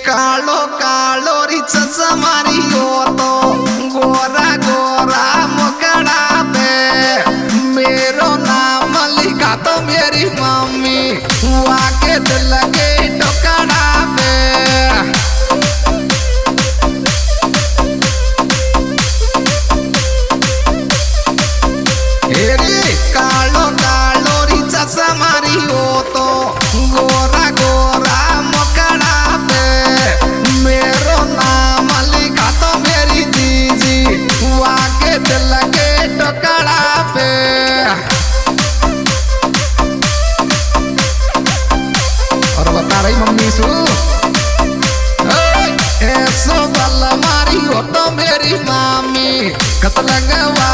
कालो कालो री चचा मारी हो तो गोरा गोरा मुकड़ा पे मेरो नाम लिखा तो मेरी मम्मी वाके दिल के टुकड़ा पे कालो कालो री चचा मारी हो तो गोरा गोरा मुकड़ा पे मेरो नाम लिखा तो मेरी जीजी वाके दिल के टुकड़ा पे और बता रही मम्मी सु ऐसो बल मारी हो तो मेरी मामी कत लगवा